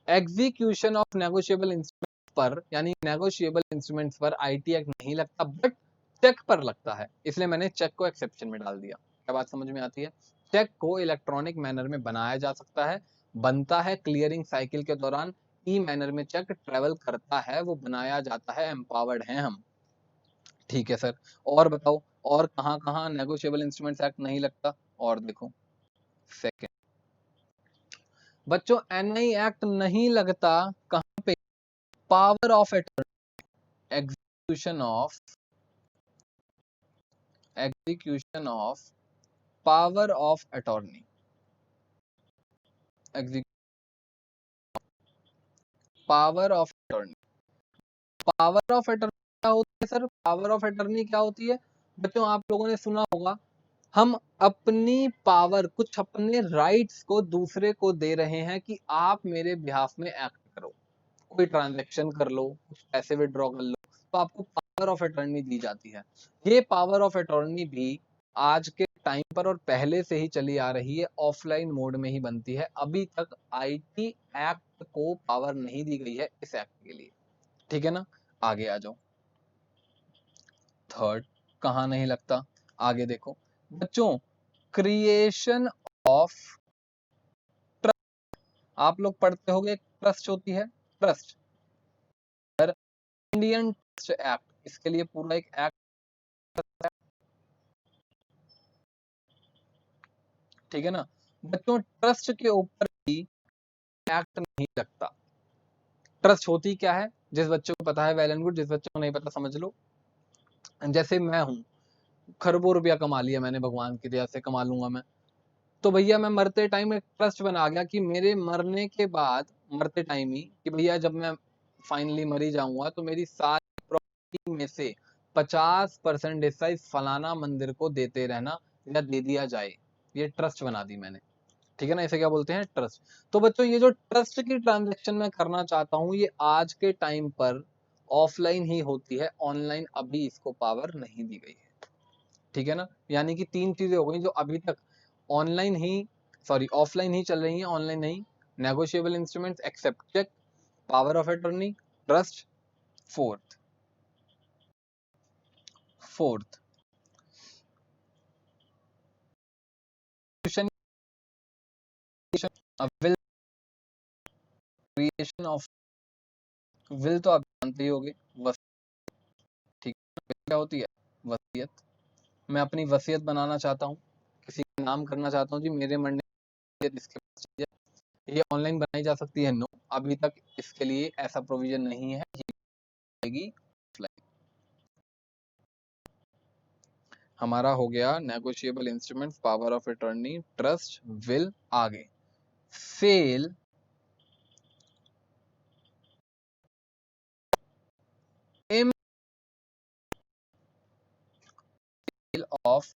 एग्जीक्यूशन ऑफ नेगोशिएबल इंस्ट्रूमेंट पर यानी नेगोशिएबल इंस्ट्रूमेंट्स पर आईटी एक्ट नहीं लगता, बट चेक पर लगता है, इसलिए मैंने चेक को एक्सेप्शन में डाल दिया। क्या बात समझ में आती है? चेक को इलेक्ट्रॉनिक मैनर में बनाया जा सकता है, बनता है क्लियरिंग साइकिल के दौरान, ई मैनर में चेक ट्रेवल करता है, वो बनाया जाता है, एम्पावर्ड हैं हम। ठीक है सर, और बताओ और कहाँ कहाँ नेगोशिएबल इंस्ट्रूमेंट्स एक्ट नहीं लगता? और देखो सेकेंड बच्चों, एनआई एक्ट नहीं लगता कहाँ पे? Power of attorney, execution of power of attorney, power of attorney. Power of attorney क्या होती है सर? पावर ऑफ अटॉर्नी क्या होती है बच्चों? आप लोगों ने सुना होगा, हम अपनी पावर, कुछ अपने राइट्स को दूसरे को दे रहे हैं कि आप मेरे बिहाफ में एक्ट करो, कोई ट्रांजैक्शन कर लो, कुछ पैसे विड्रॉ कर लो, तो आपको पावर ऑफ अटॉर्नी दी जाती है। ये पावर ऑफ अटॉर्नी भी आज के टाइम पर और पहले से ही चली आ रही है, ऑफलाइन मोड में ही बनती है। अभी तक आईटी एक्ट को पावर नहीं दी गई है इस एक्ट के लिए। ठीक है ना, आगे आ जाओ। थर्ड कहां नहीं लगता? आगे देखो बच्चों, क्रिएशन ऑफ ट्रस्ट। आप लोग पढ़ते होंगे ट्रस्ट होती है, ट्रस्ट, इंडियन ट्रस्ट एक्ट, इसके लिए पूरा एक एक्ट है। ठीक है ना बच्चों, ट्रस्ट के ऊपर भी एक्ट नहीं लगता। ट्रस्ट होती क्या है? जिस बच्चे को पता है वेल एंड गुड, जिस बच्चे को नहीं पता समझ लो। जैसे मैं हूं, खरबों रुपया कमा लिया मैंने, भगवान की दया से कमा लूंगा मैं, तो भैया मैं मरते टाइम एक ट्रस्ट बना गया कि मेरे मरने के बाद, मरते टाइम ही, कि भैया जब मैं फाइनली मरी जाऊंगा तो मेरी सारी प्रॉपर्टी में से 50% हिस्सा इस फलाना मंदिर को देते रहना या दे दिया जाए। ये ट्रस्ट बना दी मैंने। ठीक है ना, इसे क्या बोलते हैं? ट्रस्ट। तो बच्चों ये जो ट्रस्ट की ट्रांजेक्शन मैं करना चाहता हूँ, ये आज के टाइम पर ऑफलाइन ही होती है, ऑनलाइन अभी इसको पावर नहीं दी गई है। ठीक है ना, यानी कि तीन चीजें हो गई जो अभी तक ऑनलाइन ही, सॉरी ऑफलाइन ही चल रही हैं, ऑनलाइन नहीं। Negotiable instruments, except cheque, power of attorney, trust. Fourth, fourth will, creation of will, तो आप जानते ही होंगे, ठीक है, क्या होती है? वसीयत। मैं अपनी वसीयत बनाना चाहता हूँ, किसी का नाम करना चाहता हूँ, जी मेरे मरने इसके पास चाहिए, ये ऑनलाइन बनाई जा सकती है? नो, अभी तक इसके लिए ऐसा प्रोविजन नहीं है, ये हमारा हो गया negotiable instruments, power of attorney, trust, will. आगे सेल ऑफ,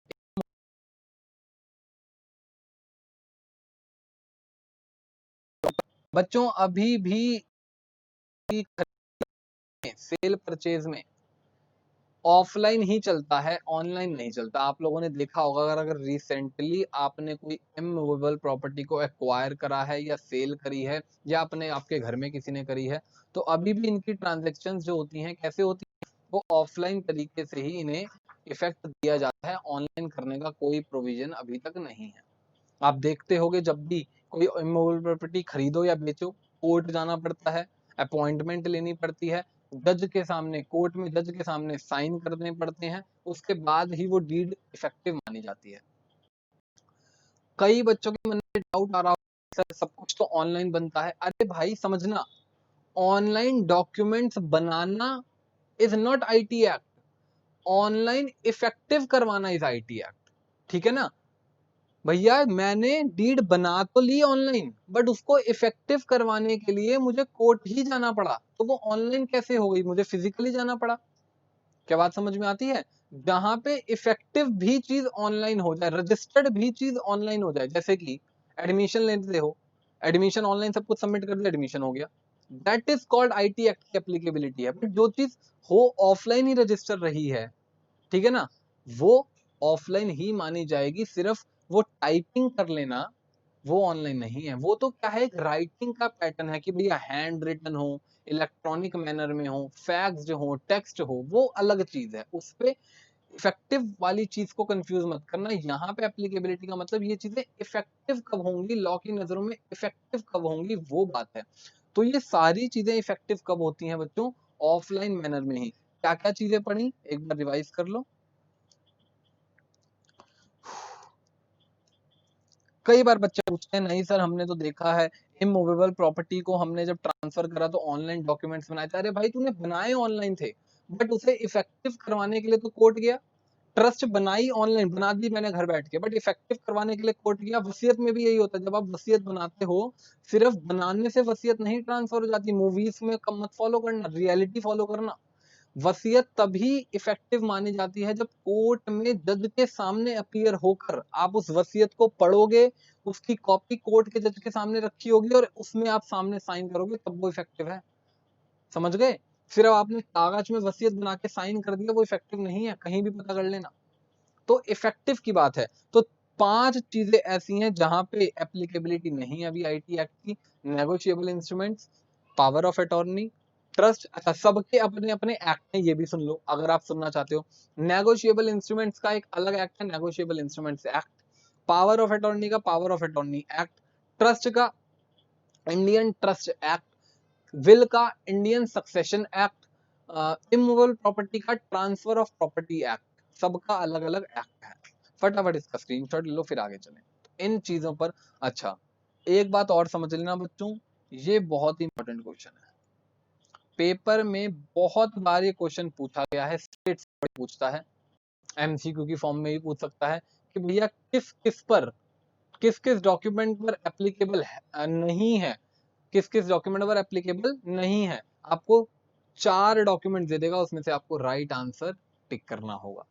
बच्चों अभी भी सेल परचेज में ऑफलाइन ही चलता है, ऑनलाइन नहीं चलता। आप लोगों ने देखा होगा, अगर रिसेंटली आपने कोई इमूवेबल प्रॉपर्टी को एक्वायर करा है या सेल करी है, या अपने आपके घर में किसी ने करी है, तो अभी भी इनकी ट्रांजेक्शन जो होती हैं कैसे होती है? वो ऑफलाइन तरीके से ही इन्हें इफेक्ट दिया जाता है, ऑनलाइन करने का कोई प्रोविजन अभी तक नहीं है। आप देखते होगे जब भी कोई इमूवेबल प्रॉपर्टी खरीदो या बेचो, कोर्ट जाना पड़ता है, अपॉइंटमेंट लेनी पड़ती है, जज के सामने, कोर्ट में जज के सामने साइन करने पड़ते हैं, उसके बाद ही वो डीड इफेक्टिव मानी जाती है। कई बच्चों के मन में डाउट आ रहा होगा सर सब कुछ तो ऑनलाइन बनता है। अरे भाई समझना, online documents banana is not IT act, online effective करवाना इज आईटी एक्ट। ठीक है ना भैया, मैंने डीड बना तो ली ऑनलाइन, बट उसको इफेक्टिव करवाने के लिए मुझे कोर्ट ही जाना पड़ा, तो वो ऑनलाइन कैसे हो गई, मुझे फिजिकली जाना पड़ा। क्या बात समझ में आती है? जहां पे इफेक्टिव भी चीज ऑनलाइन हो जाए, रजिस्टर्ड भी चीज ऑनलाइन हो जाए, जैसे कि एडमिशन लेते हो, एडमिशन ऑनलाइन सब कुछ सबमिट कर दिया, एडमिशन हो गया, that is called IT act की एप्लीकेबिलिटी है। बट जो चीज हो ऑफलाइन ही रजिस्टर रही है, ठीक है ना, वो ऑफलाइन ही मानी जाएगी। सिर्फ वो टाइपिंग कर लेना वो ऑनलाइन नहीं है। वो तो क्या है, एक राइटिंग का पैटर्न है कि भैया हैंड रिटन हो, इलेक्ट्रॉनिक मैनर में हो, फैक्स हो, टेक्स्ट हो, वो अलग चीज है। उस पे इफेक्टिव वाली चीज को कंफ्यूज मत करना। यहाँ पे एप्लीकेबिलिटी का मतलब ये चीजें इफेक्टिव कब होंगी, लॉ की नजरों में इफेक्टिव कब होंगी, वो बात है। तो ये सारी चीजें इफेक्टिव कब होती हैं बच्चों, ऑफलाइन मैनर में ही। क्या क्या चीजें पढ़ी, एक बार रिवाइज कर लो। कई बार बच्चे पूछते हैं नहीं सर हमने तो देखा है इमूवेबल प्रॉपर्टी को हमने जब ट्रांसफर करा तो ऑनलाइन डॉक्यूमेंट्स बनाए थे। अरे भाई तूने बनाए ऑनलाइन थे, बट उसे इफेक्टिव करवाने के लिए तो कोर्ट गया। ट्रस्ट बनाई ऑनलाइन, बना दी मैंने घर बैठ के, बट इफेक्टिव करवाने के लिए कोर्ट गया। वसीयत में भी यही होता है, जब आप वसीयत बनाते हो, सिर्फ बनाने से वसीयत नहीं ट्रांसफर हो जाती। मूवीज में कम मत फॉलो करना, रियलिटी फॉलो करना। वसीयत तभी इफेक्टिव मानी जाती है जब कोर्ट में जज के सामने अपीयर होकर आप उस वसीयत को पढ़ोगे, उसकी कॉपी कोर्ट के जज के सामने रखी होगी और उसमें आप सामने साइन करोगे, तब वो इफेक्टिव है। समझ गए? सिर्फ आपने कागज में वसीयत बना के साइन कर दिया, वो इफेक्टिव नहीं है, कहीं भी पता कर लेना। तो इफेक्टिव की बात है। तो 5 चीजें ऐसी हैं जहां पे एप्लीकेबिलिटी नहीं है अभी आईटी एक्ट की। Negotiable instruments, power of attorney, trust. अच्छा, सबके अपने अपने एक्ट हैं, ये भी सुन लो अगर आप सुनना चाहते हो। नेगोशिएबल इंस्ट्रूमेंट्स का एक अलग एक्ट है, negotiable instruments act. Power of attorney का power of attorney act. Trust का इंडियन ट्रस्ट एक्ट। विल का Indian succession act. Immovable property का ट्रांसफर ऑफ प्रॉपर्टी एक्ट। सबका अलग अलग एक्ट है। फटाफट इसका स्क्रीनशॉट ले लो, फिर आगे चलें इन चीजों पर। अच्छा, एक बात और समझ लेना बच्चों, ये बहुत ही इंपॉर्टेंट क्वेश्चन है, पेपर में बहुत बार ये क्वेश्चन पूछा गया है, स्टेट पूछता है, एमसीक्यू की फॉर्म में भी पूछ सकता है कि भैया किस किस पर, किस किस डॉक्यूमेंट पर एप्लीकेबल नहीं है, किस किस डॉक्यूमेंट पर एप्लीकेबल नहीं है। आपको 4 डॉक्यूमेंट दे देगा, उसमें से आपको राइट आंसर टिक करना होगा।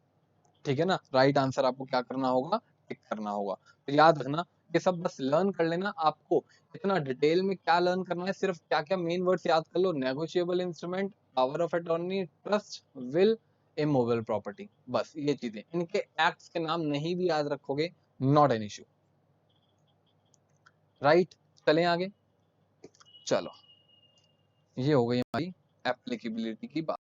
ठीक है ना, राइट आंसर आपको क्या करना होगा, टिक करना होगा। तो याद रखना, ये सब बस लर्न कर लेना। आपको इतना डिटेल में क्या लर्न करना है, सिर्फ क्या क्या मेन वर्ड्स याद कर लो, negotiable instrument, power of attorney, trust, will, immovable property. बस ये चीजें, इनके एक्ट्स के नाम नहीं भी याद रखोगे, नॉट एन इश्यू। राइट, चलें आगे। चलो, ये हो गई हमारी एप्लीकेबिलिटी की बात।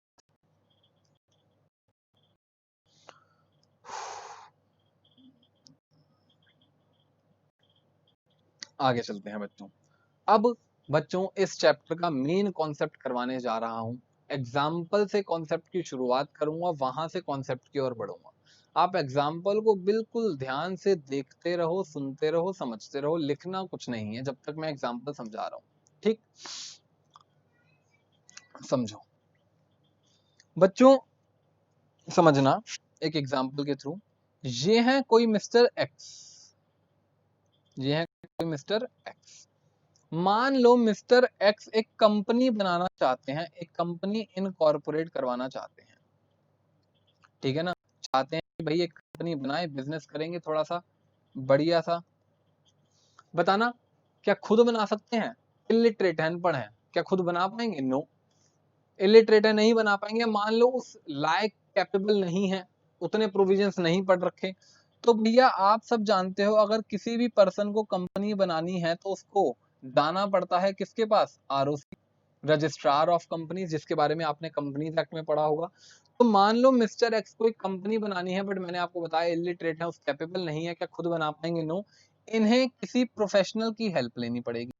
आगे चलते हैं बच्चों। अब बच्चों इस चैप्टर का मेन कॉन्सेप्ट करवाने जा रहा हूं। एग्जाम्पल से कॉन्सेप्ट की शुरुआत करूंगा, वहां से कॉन्सेप्ट की ओर बढ़ूंगा। आप एग्जाम्पल को बिल्कुल ध्यान से देखते रहो, सुनते रहो, समझते रहो, लिखना कुछ नहीं है जब तक मैं एग्जाम्पल समझा रहा हूं। ठीक, समझो बच्चों, समझना एक एग्जाम्पल के थ्रू। ये है कोई मिस्टर एक्स, ये है कोई मिस्टर एक्स। मान लो मिस्टर एक्स एक कंपनी बनाना चाहते हैं, एक कंपनी इनकॉर्पोरेट करवाना चाहते हैं। ठीक है ना, चाहते हैं कि भाई एक कंपनी बनाए, बिजनेस करेंगे थोड़ा सा बढ़िया सा। बताना, क्या खुद बना सकते हैं? इलिटरेट है, अनपढ़ है, क्या खुद बना पाएंगे? नो, इलिटरेट है, नहीं बना पाएंगे। मान लो उस लायक कैपेबल नहीं है, उतने प्रोविजंस नहीं पढ़ रखे, तो भैया आप सब जानते हो अगर किसी भी पर्सन को कंपनी बनानी है तो उसको जाना पड़ता है किसके पास? आरओसी, रजिस्ट्रार ऑफ कंपनीज, जिसके बारे में आपने कंपनीज एक्ट में पढ़ा होगा। तो मान लो मिस्टर एक्स को एक कंपनी बनानी है, बट मैंने आपको बताया इलिटरेट है, उस कैपेबल नहीं है, क्या खुद बना पाएंगे? नो, इन्हें किसी प्रोफेशनल की हेल्प लेनी पड़ेगी।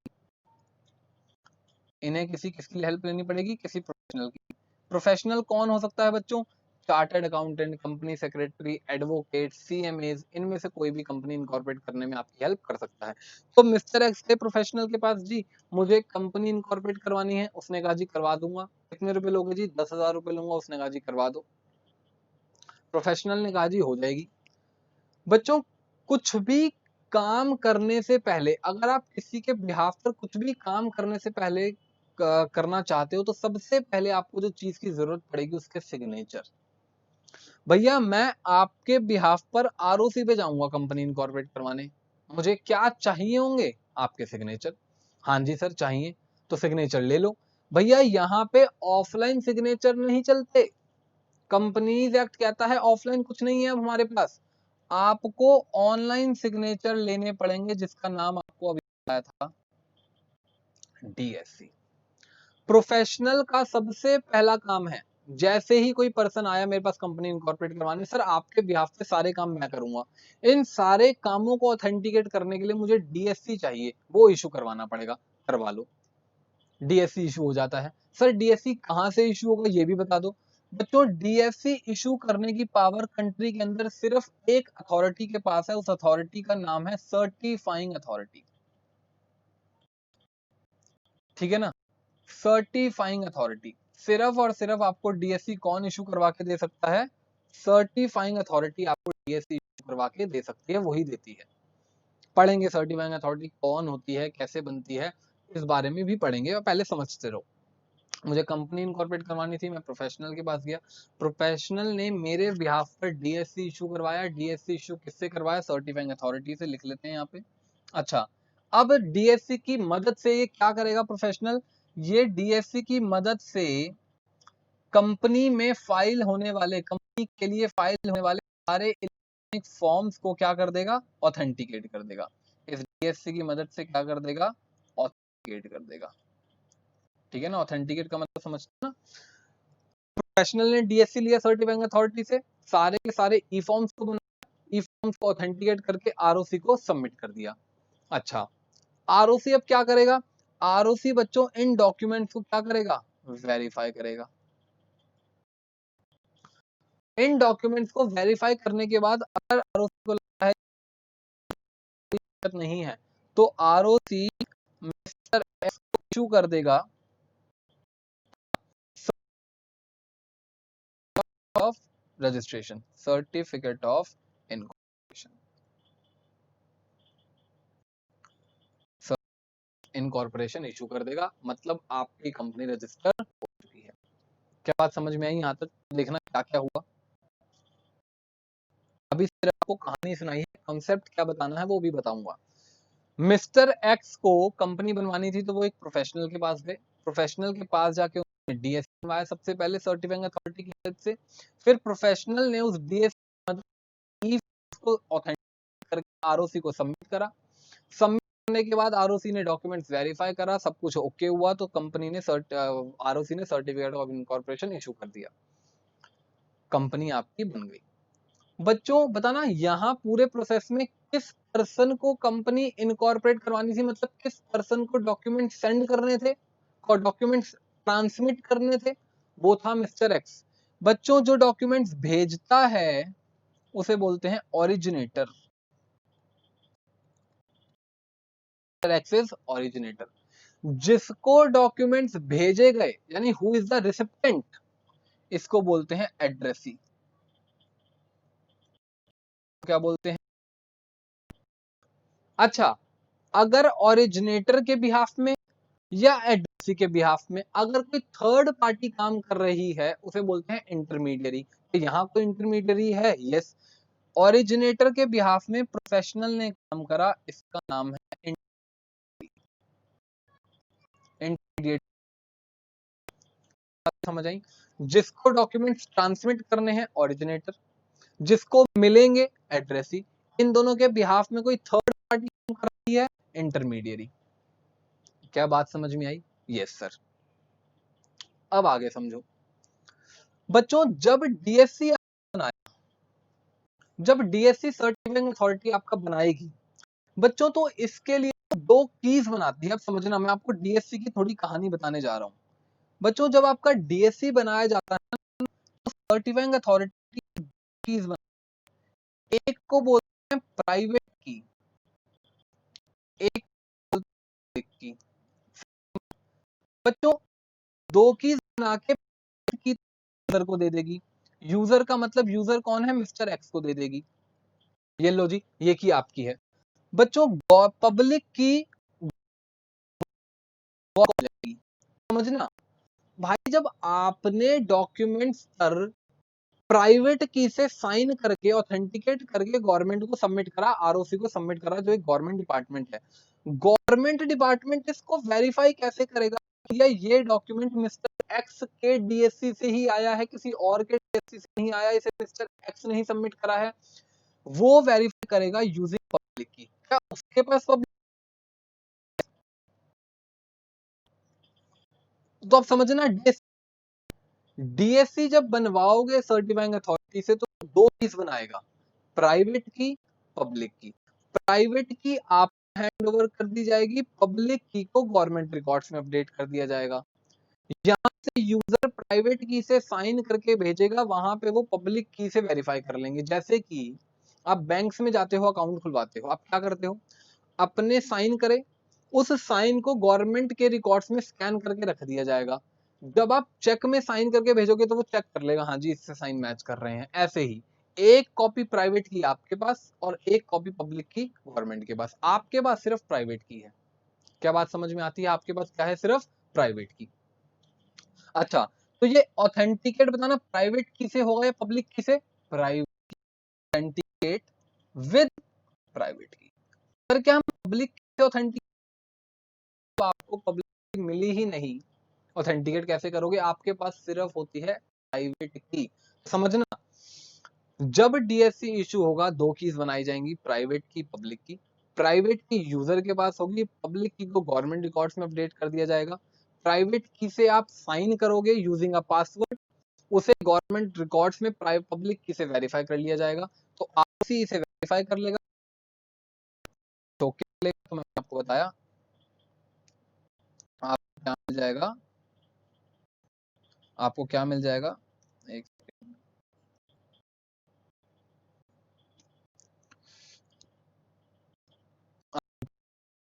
इन्हें किसी किसकी हेल्प लेनी पड़ेगी? किसी प्रोफेशनल की। प्रोफेशनल कौन हो सकता है बच्चों? Chartered accountant, company secretary, advocate, CMAs, इनमें से कोई भी कंपनी इनकॉर्पोरेट करने में आपकी हेल्प कर सकता है। तो मिस्टर एक्स के प्रोफेशनल के पास, जी मुझे कंपनी इनकॉर्पोरेट करवानी है, उसने कहा जी करवा दूंगा। कितने रुपए लोगे जी? 10,000 रुपए लूंगा। उसने कहा जी करवा दो। प्रोफेशनल ने कहा जी हो जाएगी। बच्चों कुछ भी काम करने से पहले, अगर आप किसी के बिहाफ पर कुछ भी काम करने से पहले करना चाहते हो, तो सबसे पहले आपको जो चीज की जरूरत पड़ेगी उसके सिग्नेचर। भैया मैं आपके बिहाफ पर आरओसी पे जाऊंगा कंपनी इनकॉर्पोरेट करवाने, मुझे क्या चाहिए होंगे? आपके सिग्नेचर। हाँ जी सर चाहिए। तो सिग्नेचर ले लो। भैया यहाँ पे ऑफलाइन सिग्नेचर नहीं चलते। कंपनीज एक्ट कहता है ऑफलाइन कुछ नहीं है अब हमारे पास, आपको ऑनलाइन सिग्नेचर लेने पड़ेंगे, जिसका नाम आपको अभी बताया था, डीएससी। प्रोफेशनल का सबसे पहला काम है, जैसे ही कोई पर्सन आया मेरे पास कंपनी इनकॉर्पोरेट करवाने, सर आपके बिहाफ पे सारे काम मैं करूंगा, इन सारे कामों को ऑथेंटिकेट करने के लिए मुझे डीएससी चाहिए, वो इशू करवाना पड़ेगा। करवा लो, डीएससी इशू हो जाता है। सर डीएससी कहां से इशू होगा ये भी बता दो। बच्चों डीएससी इशू करने की पावर कंट्री के अंदर सिर्फ एक अथॉरिटी के पास है, उस अथॉरिटी का नाम है सर्टिफाइंग अथॉरिटी। ठीक है ना? Certifying authority. सिर्फ और सिर्फ आपको डीएससी कौन इशू करवा के दे सकता है? सर्टिफाइंग अथॉरिटी आपको डीएससी इशू करवा के दे सकती है, वही देती है। पढ़ेंगे सर्टिफाइंग अथॉरिटी कौन होती है, कैसे बनती है, इस बारे में भी पढ़ेंगे, और पहले समझते रहो। मुझे कंपनी इनकॉर्पोरेट करवानी थी, मैं प्रोफेशनल के पास गया, प्रोफेशनल ने मेरे बिहाफ पर डीएससी इशू करवाया। डीएससी इशू किससे करवाया? सर्टिफाइंग अथॉरिटी से। लिख लेते हैं यहाँ पे। अच्छा, अब डीएससी की मदद से ये क्या करेगा प्रोफेशनल? ये डीएससी की मदद से कंपनी में फाइल होने वाले, कंपनी के लिए फाइल होने वाले सारे इलेक्ट्रॉनिक फॉर्म्स को क्या कर देगा? ऑथेंटिकेट कर देगा। इस डीएससी की मदद से क्या कर देगा? ऑथेंटिकेट कर देगा। ठीक है ना? ऑथेंटिकेट का मतलब समझते ना? प्रोफेशनल ने डीएससी लिया सर्टिफाइंग अथॉरिटी से, सारे के सारे ई फॉर्म्स को बनाया, ई फॉर्म्स को ऑथेंटिकेट करके आरओसी को सबमिट कर दिया। अच्छा, आरओसी अब क्या करेगा? आरओसी बच्चों इन डॉक्यूमेंट्स को क्या करेगा? वेरीफाई करेगा। इन डॉक्यूमेंट्स को वेरीफाई करने के बाद अगर आरओसी को लगता है दिक्कत नहीं है, तो आरओसी मिस्टर एक्स को इशू कर देगा of registration, certificate of incorporation. Incorporation issue कर देगा, मतलब आपकी कंपनी रजिस्टर हो चुकी है। क्या बात समझ में आई? यहाँ तक देखना क्या क्या हुआ। अभी सिर्फ आपको कहानी सुनाई है, कॉन्सेप्ट क्या बताना है वो भी बताऊंगा। मिस्टर एक्स को कंपनी बनवानी थी, तो वो एक प्रोफेशनल के पास गए। प्रोफेशनल के पास जाके उन्होंने डीएससी बनवाया सबसे पहले सर्टिफाइंग अथॉरिटी की हेल्प से। फिर प्रोफेशनल ने उस डीएससी को ऑथेंटिकेट करके आरओसी को सबमिट करा। सबमिट करने के बाद आरओसी ने डॉक्यूमेंट्स वेरीफाई करा, सब कुछ ओके हुआ, तो कंपनी ने आरओसी ने सर्टिफिकेट ऑफ इनकॉर्पोरेशन इशू कर दिया, कंपनी आपकी बन गई। बच्चों बताना यहाँ पूरे प्रोसेस में किस पर्सन को कंपनी इनकॉर्पोरेट करवानी थी, मतलब किस पर्सन को डॉक्यूमेंट सेंड करने थे और डॉक्यूमेंट्स ट्रांसमिट करने थे? वो था मिस्टर एक्स। बच्चों जो डॉक्यूमेंट्स भेजता है उसे बोलते हैं ओरिजिनेटर। X is originator. जिसको डॉक्यूमेंट्स भेजे गए, यानी हु इज द रिसिपेंट, इसको बोलते हैं एड्रेसी। क्या बोलते हैं? अच्छा, अगर ओरिजिनेटर के बिहाफ में या एड्रेसी के बिहाफ में अगर कोई थर्ड पार्टी काम कर रही है, उसे बोलते हैं इंटरमीडियरी। तो यहाँ कोई इंटरमीडियरी है? यस। ओरिजिनेटर के बिहाफ में प्रोफेशनल ने काम करा, इसका नाम है इंटरमीडिएट। समझ आई? जिसको डॉक्यूमेंट्स ट्रांसमिट करने हैं ओरिजिनेटर, जिसको मिलेंगे एड्रेसी, इन दोनों के बिहाफ में कोई थर्ड पार्टी काम कर रही है, इंटरमीडियरी। क्या बात समझ में आई? Yes sir. अब आगे समझो बच्चों, जब डीएससी सर्टिफिकेट अथॉरिटी आपका बनाएगी बच्चों, तो इसके लिए दो कीज बनाती है। अब समझना, मैं आपको डीएससी की थोड़ी कहानी बताने जा रहा हूं। बच्चों जब आपका डीएससी बनाया जाता है तो सर्टिफाइंग अथॉरिटी कीज एक को बोलते हैं प्राइवेट की, एक की। बच्चों दो कीज बना के की यूजर को दे देगी। यूजर का मतलब यूजर कौन है, मिस्टर एक्स को दे देगी। ये लो जी, ये की आपकी है। बच्चों पब्लिक की समझना भाई, जब आपने डॉक्यूमेंट्स पर प्राइवेट की से साइन करके ऑथेंटिकेट करके गवर्नमेंट को सबमिट करा, आरओसी को सबमिट करा, जो एक गवर्नमेंट डिपार्टमेंट है, गवर्नमेंट डिपार्टमेंट इसको वेरीफाई कैसे करेगा या ये डॉक्यूमेंट मिस्टर एक्स के डीएससी से ही आया है, किसी और के डीएससी से नहीं आया, इसे मिस्टर एक्स ने ही सबमिट करा है? वो वेरीफाई करेगा यूजिंग पब्लिक की। क्या उसके पास पब्लिक? तो आप समझना, डीएससी जब बनवाओगे सर्टिफाइंग अथॉरिटी से तो दो चीज बनाएगा, प्राइवेट की, पब्लिक की। प्राइवेट की आप हैंड ओवर कर दी जाएगी, पब्लिक की को गवर्नमेंट रिकॉर्ड्स में अपडेट कर दिया जाएगा। यहाँ से यूजर प्राइवेट की से साइन करके भेजेगा, वहां पे वो पब्लिक की से वेरीफाई कर लेंगे। जैसे कि आप बैंक्स में जाते हो, अकाउंट खुलवाते हो, आप क्या करते हो, अपने साइन करे, उस साइन को गवर्नमेंट के रिकॉर्ड्स में स्कैन करके रख दिया जाएगा। जब आप चेक में साइन करके भेजोगे तो वो चेक कर लेगा, हाँ जी इससे साइन मैच कर रहे हैं। ऐसे ही एक कॉपी प्राइवेट की आपके पास और एक कॉपी पब्लिक की गवर्नमेंट के पास। आपके पास सिर्फ प्राइवेट की है। क्या बात समझ में आती है? आपके पास क्या है? सिर्फ प्राइवेट की। अच्छा, तो ये ऑथेंटिकेट बताना प्राइवेट की से होगा या पब्लिक की से? प्राइवेट ऑथेंटिकेट विद प्राइवेट की। अगर क्या हम पब्लिक से ऑथेंटिकेट, तो आपको पब्लिक मिली ही नहीं, ऑथेंटिकेट कैसे करोगे? आपके पास सिर्फ होती है प्राइवेट की। समझना, जब डीएससी इशू होगा दो कीज बनाई जाएंगी, प्राइवेट की, पब्लिक की। प्राइवेट की यूजर के पास होगी, पब्लिक की को गवर्नमेंट रिकॉर्ड्स में अपडेट कर दिया जाएगा। प्राइवेट की से आप साइन करोगे यूजिंग अ पासवर्ड, उसे गवर्नमेंट रिकॉर्ड्स में पब्लिक की से वेरीफाई कर लिया जाएगा। तो आरओसी इसे वेरीफाई कर लेगा, तो क्या लेगा? तो मैंने आपको बताया, आपको क्या मिल जाएगा, आपको क्या मिल जाएगा, एक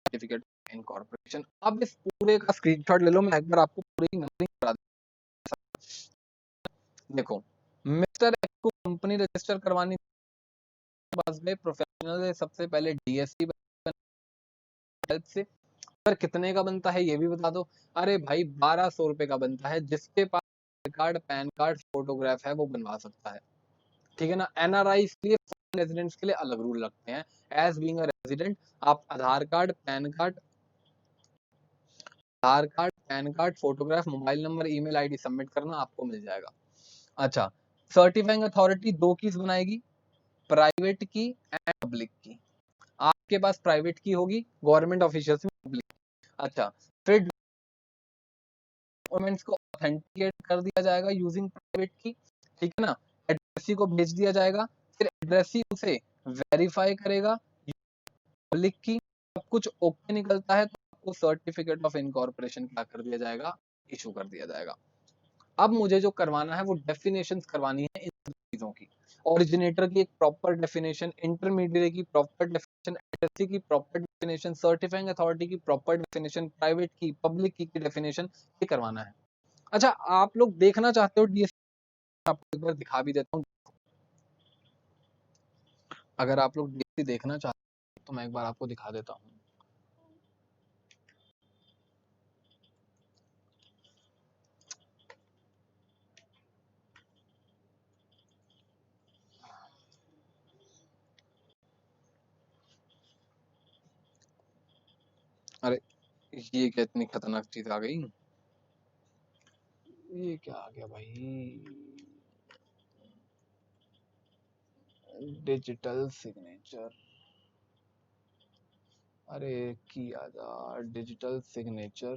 सर्टिफिकेट इनकॉर्पोरेशन। अब इस पूरे का स्क्रीनशॉट ले लो, मैं एक बार आपको पूरी नंबरिंग करा दूं। देखो, मिस्टर एक्स को कंपनी रजिस्टर करवानी, पास में प्रोफेशनल है, सबसे पहले डीएससी हेल्प से। पर कितने का बनता है ये भी बता दो। अरे भाई 1200 रुपए का बनता है, जिसके पास कार्ड, पैन कार्ड, फोटोग्राफ है वो बनवा सकता है। ठीक है ना? एनआरआई के लिए, रेजिडेंट्स के लिए अलग रूल लगते हैं। एज बीइंग अ रेजिडेंट आप Aadhaar card, PAN card, Aadhaar card, PAN card, photograph, mobile number, email ID submit करना, आपको मिल जाएगा। अच्छा, सर्टिफाइंग अथॉरिटी दो कीज बनाएगी, private key and public key. आपके पास प्राइवेट की होगी, गवर्नमेंट ऑफिशियल्स में पब्लिक। अच्छा, फिर डॉक्यूमेंट्स को ऑथेंटिकेट कर दिया जाएगा यूजिंग प्राइवेट की। ठीक है ना? एड्रेसी को भेज दिया जाएगा, फिर एड्रेसी उसे वेरीफाई करेगा पब्लिक की। सब कुछ ओके निकलता है तो आपको सर्टिफिकेट ऑफ इनकॉर्पोरेशन क्या कर दिया जाएगा, इशू कर दिया जाएगा। अब मुझे जो करवाना है वो डेफिनेशंस करवानी है इन चीजों की। ओरिजिनेटर की एक प्रॉपर डेफिनेशन, इंटरमीडिएट की प्रॉपर डेफिनेशन, एड्रेसी की प्रॉपर डेफिनेशन, सर्टिफाइंग अथॉरिटी की प्रॉपर डेफिनेशन, प्राइवेट की, पब्लिक की डेफिनेशन, ये करवाना है। अच्छा, आप लोग देखना चाहते हो डीएससी, आपको एक बार दिखा भी देता हूँ। अगर आप लोग डीएससी देखना चाहते हो तो मैं एक बार आपको दिखा देता हूँ। अरे ये क्या इतनी खतरनाक चीज आ गई, ये क्या आ गया भाई, डिजिटल सिग्नेचर। अरे की आजा डिजिटल सिग्नेचर,